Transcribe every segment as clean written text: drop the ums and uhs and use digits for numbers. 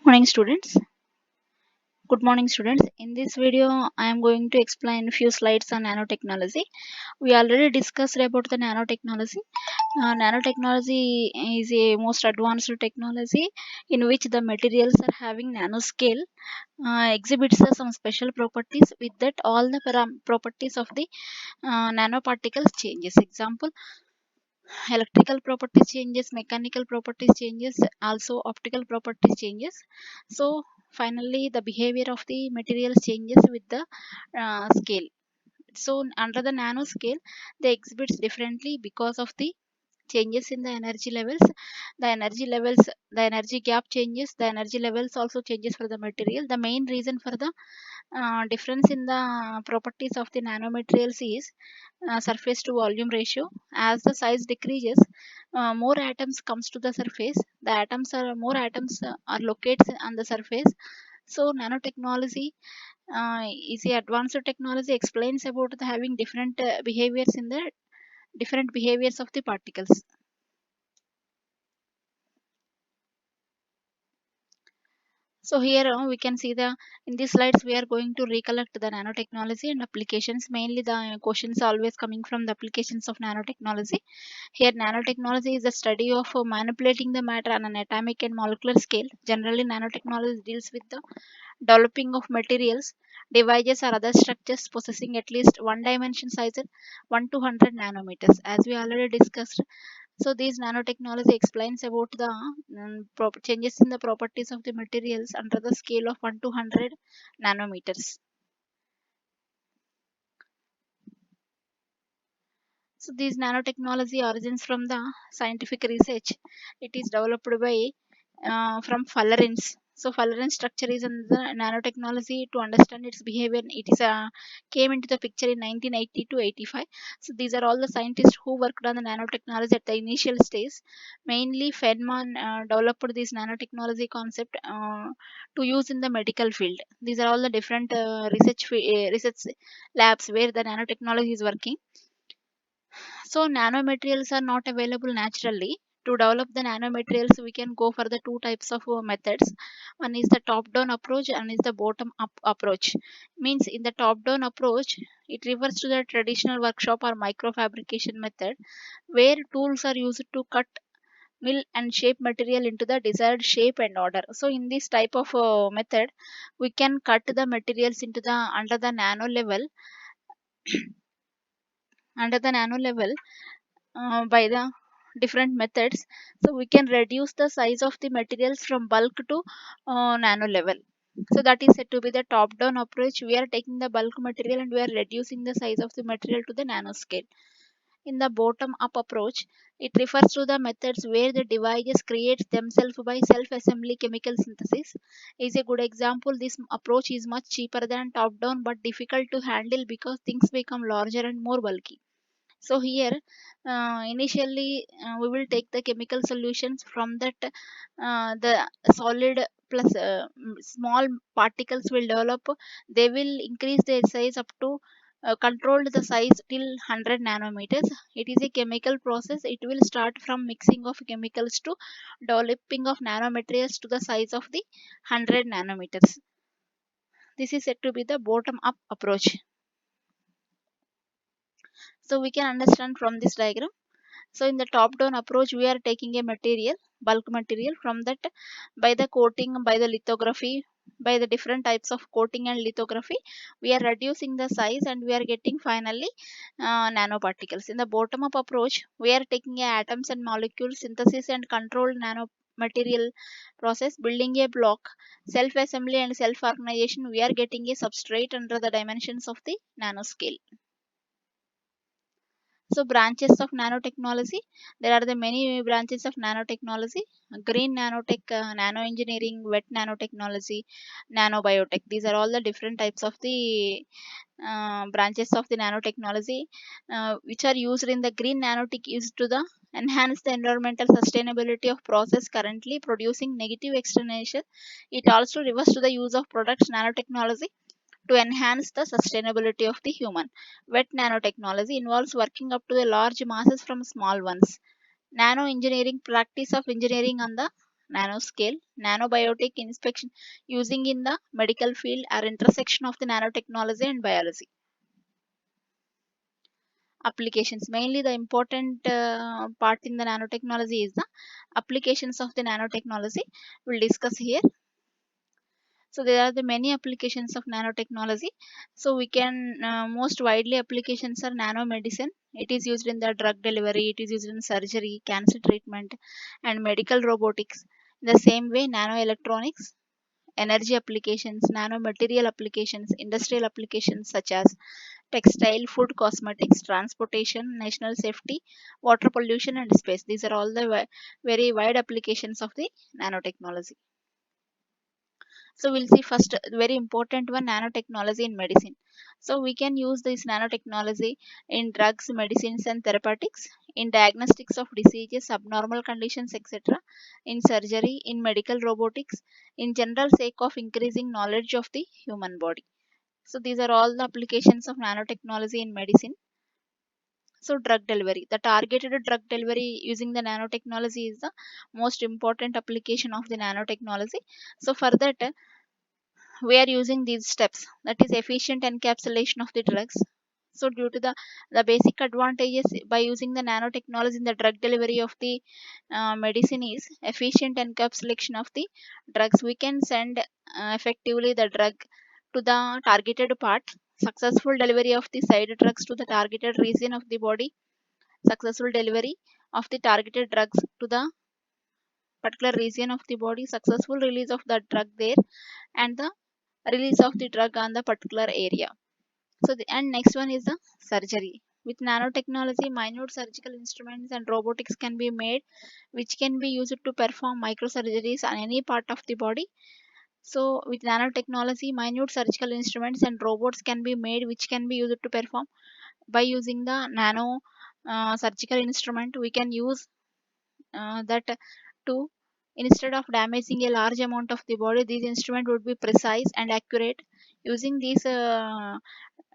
Morning students. Good morning students. In this video I am going to explain a few slides on nanotechnology. We already discussed about the nanotechnology. Nanotechnology is a most advanced technology in which the materials are having nanoscale, exhibits some special properties. With that all the properties of the nanoparticles changes. Example, electrical properties changes, mechanical properties changes, also optical properties changes. So finally the behavior of the materials changes with the scale. So under the nanoscale they exhibits differently because of the changes in the energy levels. The energy gap changes, the energy levels also changes for the material. The main reason for the difference in the properties of the nanomaterials is surface to volume ratio. As the size decreases, more atoms comes to the surface. The atoms are more atoms are located on the surface. So nanotechnology is a advanced technology, explains about the having different behaviors in the different behaviors of the particles. So here we can see the in these slides we are going to recollect the nanotechnology and applications. Mainly the questions always coming from the applications of nanotechnology. Here nanotechnology is the study of manipulating the matter on an atomic and molecular scale. Generally nanotechnology deals with the developing of materials, devices or other structures possessing at least one dimension size at 1 to 100 nanometers, as we already discussed. So these nanotechnology explains about the changes in the properties of the materials under the scale of 1 to 100 nanometers. So these nanotechnology origins from the scientific research. It is developed by from fullerenes. So fullerene structure is in the nanotechnology. To understand its behavior, it is came into the picture in 1980 to 85. So these are all the scientists who worked on the nanotechnology at the initial stage. Mainly Feynman developed this nanotechnology concept to use in the medical field. These are all the different research labs where the nanotechnology is working. So nanomaterials are not available naturally. To develop the nanomaterials, we can go for the two types of methods. One is the top-down approach and is the bottom-up approach. Means in the top-down approach, it refers to the traditional workshop or microfabrication method, where tools are used to cut, mill, and shape material into the desired shape and order. So in this type of method, we can cut the materials into the under the nano level by the different methods. So we can reduce the size of the materials from bulk to nano level. So that is said to be the top down approach. We are taking the bulk material and we are reducing the size of the material to the nanoscale. In the bottom up approach, it refers to the methods where the devices create themselves by self assembly chemical synthesis. Is a good example. This approach is much cheaper than top down but difficult to handle because things become larger and more bulky. So here initially we will take the chemical solutions. From that the solid plus small particles will develop. They will increase their size up to control the size till 100 nanometers. It is a chemical process. It will start from mixing of chemicals to developing of nanomaterials to the size of the 100 nanometers. This is said to be the bottom up approach. So we can understand from this diagram. So in the top down approach, we are taking a material, bulk material. From that, by the coating, by the lithography, by the different types of coating and lithography, we are reducing the size and we are getting finally nanoparticles. In the bottom up approach, we are taking a atoms and molecules synthesis and controlled nanomaterial process, building a block, self assembly and self organization. We are getting a substrate under the dimensions of the nanoscale. So branches of nanotechnology, there are the many branches of nanotechnology: green nanotech, nano engineering, wet nanotechnology, nanobiotech. These are all the different types of the branches of the nanotechnology which are used. In the green nanotech used to the enhance the environmental sustainability of process currently producing negative externation. It also refers to the use of products nanotechnology to enhance the sustainability of the human. Wet nanotechnology involves working up to the large masses from small ones. Nano engineering, practice of engineering on the nanoscale, nanobiotic inspection using in the medical field are intersection of the nanotechnology and biology. Applications, mainly the important part in the nanotechnology is the applications of the nanotechnology. We'll discuss here. So there are the many applications of nanotechnology. So we can most widely applications are nanomedicine. It is used in the drug delivery, it is used in surgery, cancer treatment, and medical robotics. In the same way, nanoelectronics, energy applications, nanomaterial applications, industrial applications such as textile, food, cosmetics, transportation, national safety, water pollution, and space. These are all the very wide applications of the nanotechnology. So we'll see first very important one, nanotechnology in medicine. So we can use this nanotechnology in drugs, medicines, and therapeutics, in diagnostics of diseases, abnormal conditions, etc., in surgery, in medical robotics, in general sake of increasing knowledge of the human body. So these are all the applications of nanotechnology in medicine. So drug delivery, the targeted drug delivery using the nanotechnology is the most important application of the nanotechnology. So for that, we are using these steps, that is efficient encapsulation of the drugs. So due to the basic advantages by using the nanotechnology in the drug delivery of the medicine is efficient encapsulation of the drugs. We can send effectively the drug to the targeted part, successful delivery of the side drugs to the targeted region of the body, successful delivery of the targeted drugs to the particular region of the body, successful release of the drug there, and the release of the drug on the particular area. So and next one is the surgery. With nanotechnology, minute surgical instruments and robotics can be made, which can be used to perform microsurgeries on any part of the body. So with nanotechnology, minute surgical instruments and robots can be made, which can be used to perform by using the nano surgical instrument. We can use that to, instead of damaging a large amount of the body, this instrument would be precise and accurate. Using these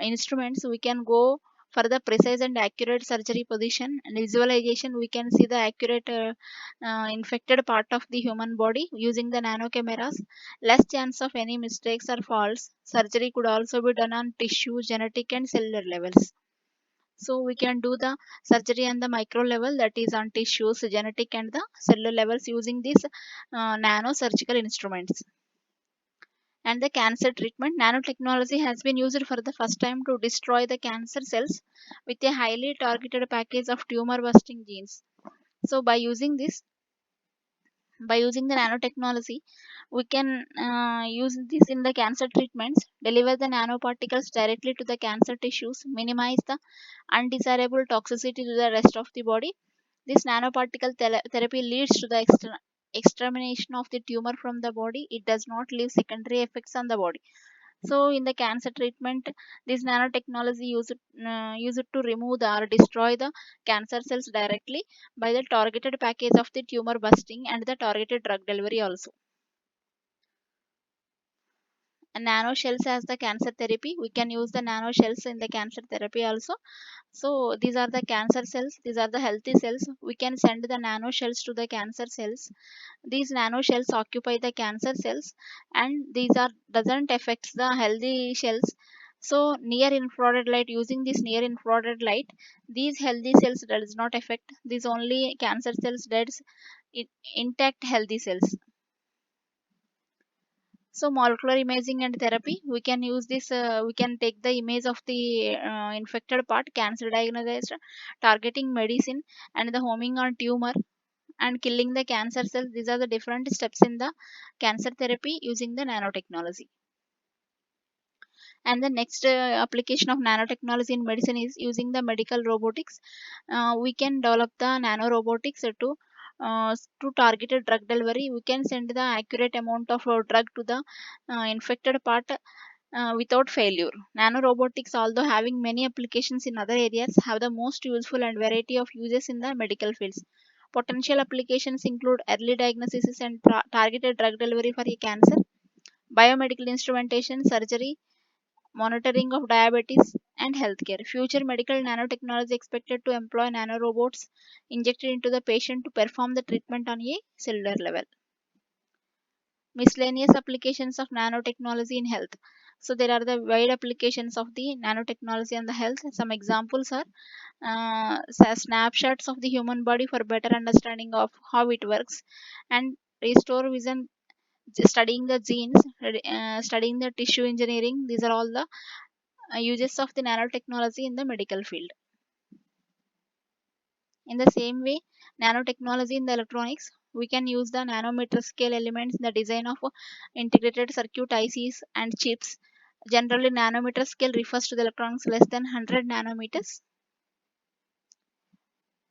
instruments, we can go for the precise and accurate surgery position and visualization. We can see the accurate infected part of the human body using the nano cameras. Less chance of any mistakes or faults. Surgery could also be done on tissue, genetic, and cellular levels. So we can do the surgery on the micro level, that is on tissues, genetic, and the cellular levels using these nano surgical instruments. And the cancer treatment, nanotechnology has been used for the first time to destroy the cancer cells with a highly targeted package of tumor busting genes. So by using the nanotechnology, we can use this in the cancer treatments, deliver the nanoparticles directly to the cancer tissues, minimize the undesirable toxicity to the rest of the body. This nanoparticle therapy leads to the extermination of the tumor from the body. It does not leave secondary effects on the body. So in the cancer treatment, this nanotechnology use it to remove or destroy the cancer cells directly by the targeted package of the tumor busting and the targeted drug delivery also. And nano shells as the cancer therapy, we can use the nano shells in the cancer therapy also. So these are the cancer cells, these are the healthy cells. We can send the nano shells to the cancer cells. These nano shells occupy the cancer cells, and these are doesn't affect the healthy shells. So near infrared light, using this near infrared light, these healthy cells does not affect. These only cancer cells dead, intact healthy cells. So molecular imaging and therapy, we can use this, we can take the image of the infected part, cancer diagnosis, targeting medicine, and the homing on tumor and killing the cancer cells. These are the different steps in the cancer therapy using the nanotechnology. And the next application of nanotechnology in medicine is using the medical robotics. We can develop the nanorobotics to targeted drug delivery. We can send the accurate amount of drug to the infected part without failure. Nanorobotics, although having many applications in other areas, have the most useful and variety of uses in the medical fields. Potential applications include early diagnosis and targeted drug delivery for a cancer, biomedical instrumentation, surgery, monitoring of diabetes, and healthcare. Future medical nanotechnology expected to employ nanorobots injected into the patient to perform the treatment on a cellular level. Miscellaneous applications of nanotechnology in health. So there are the wide applications of the nanotechnology and the health. Some examples are snapshots of the human body for better understanding of how it works, and restore vision, studying the genes, studying the tissue engineering. These are all the uses of the nanotechnology in the medical field. In the same way, nanotechnology in the electronics, we can use the nanometer scale elements in the design of integrated circuit ICs and chips. Generally, nanometer scale refers to the electronics less than 100 nanometers.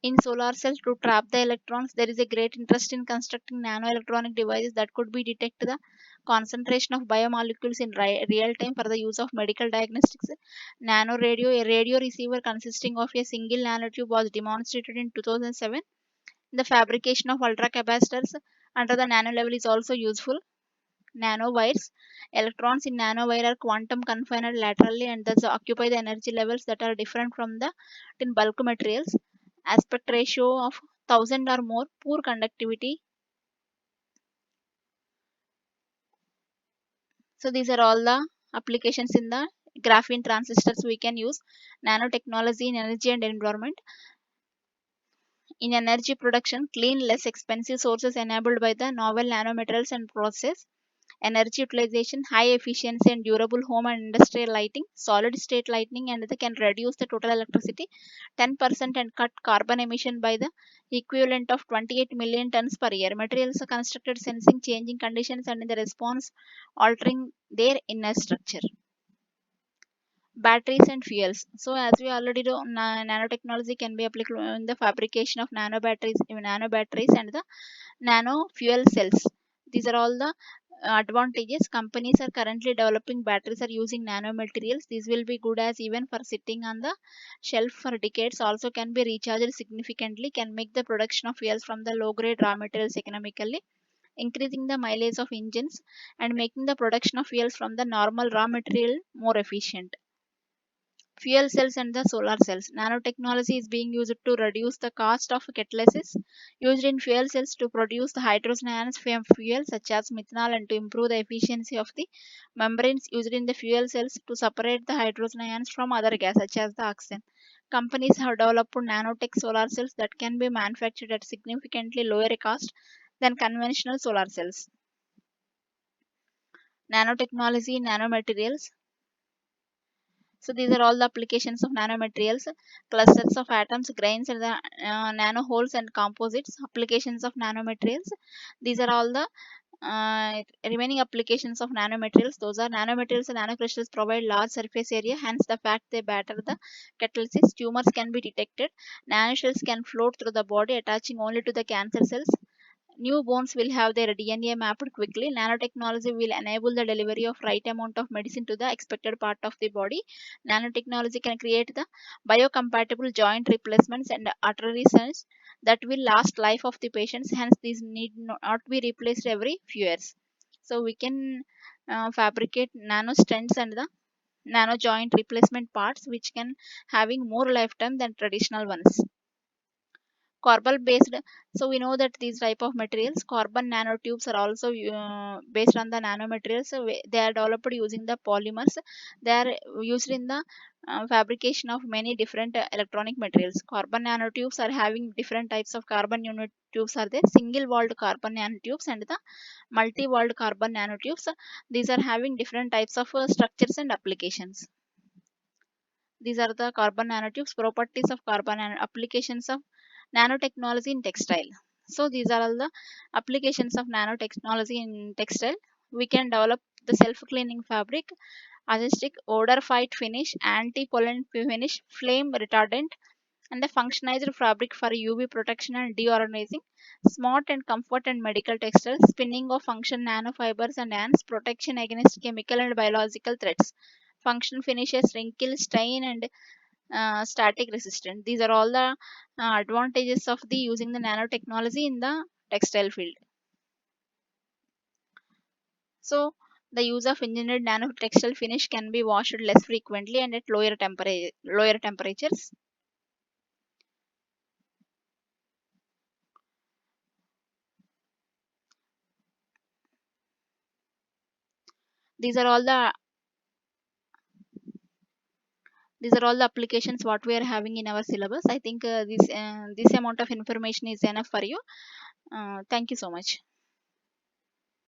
In solar cells, to trap the electrons, there is a great interest in constructing nanoelectronic devices that could be detect the concentration of biomolecules in real time for the use of medical diagnostics. Nano radio, a radio receiver consisting of a single nanotube, was demonstrated in 2007. The fabrication of ultracapacitors under the nano level is also useful. Nanowires. Electrons in nanowire are quantum confined laterally and thus occupy the energy levels that are different from the in bulk materials. Aspect ratio of 1000 or more, poor conductivity. So these are all the applications in the graphene transistors we can use. Nanotechnology in energy and environment. In energy production, clean, less expensive sources enabled by the novel nanomaterials and process. Energy utilization, high efficiency and durable home and industrial lighting. Solid state lighting and they can reduce the total electricity 10% and cut carbon emission by the equivalent of 28 million tons per year. Materials are constructed sensing changing conditions and in the response altering their inner structure. Batteries and fuels. So as we already know, nanotechnology can be applicable in the fabrication of nano batteries and the nano fuel cells. These are all the advantages. Companies are currently developing batteries are using nanomaterials. These will be good as even for sitting on the shelf for decades. Also can be recharged significantly. Can make the production of fuels from the low grade raw materials economically, increasing the mileage of engines and making the production of fuels from the normal raw material more efficient. Fuel cells and the solar cells. Nanotechnology is being used to reduce the cost of catalysis used in fuel cells to produce the hydrogen ions from fuel such as methanol and to improve the efficiency of the membranes used in the fuel cells to separate the hydrogen ions from other gas such as the oxygen. Companies have developed nanotech solar cells that can be manufactured at significantly lower cost than conventional solar cells. Nanotechnology, nanomaterials. So these are all the applications of nanomaterials, clusters of atoms, grains, and the nano holes and composites. Applications of nanomaterials. These are all the remaining applications of nanomaterials. Those are nanomaterials and nanocrystals provide large surface area. Hence, the fact they batter the catalysis, tumors can be detected. Nanoshells can float through the body, attaching only to the cancer cells. Newborns will have their DNA mapped quickly. Nanotechnology will enable the delivery of right amount of medicine to the expected part of the body. Nanotechnology can create the biocompatible joint replacements and arteries that will last life of the patients. Hence, these need not be replaced every few years. So we can fabricate nano stents and the nano joint replacement parts which can having more lifetime than traditional ones. Carbon based, so we know that these type of materials carbon nanotubes are also based on the nanomaterials. So they are developed using the polymers. They are used in the fabrication of many different electronic materials. Carbon nanotubes are having different types of carbon nanotubes are there, single walled carbon nanotubes and the multi walled carbon nanotubes. These are having different types of structures and applications. These are the carbon nanotubes. Properties of carbon and applications of nanotechnology in textile. So these are all the applications of nanotechnology in textile. We can develop the self-cleaning fabric, acoustic, odor fight finish, anti-pollen finish, flame retardant, and the functionized fabric for UV protection and deodorizing. Smart and comfort and medical textiles, spinning of function nanofibers and ants, protection against chemical and biological threats. Function finishes, wrinkle, stain, and static resistant. These are all the advantages of the using the nanotechnology in the textile field. So the use of engineered nanotextile finish can be washed less frequently and at lower temperatures. These are all the applications what we are having in our syllabus. I think this amount of information is enough for you. Thank you so much.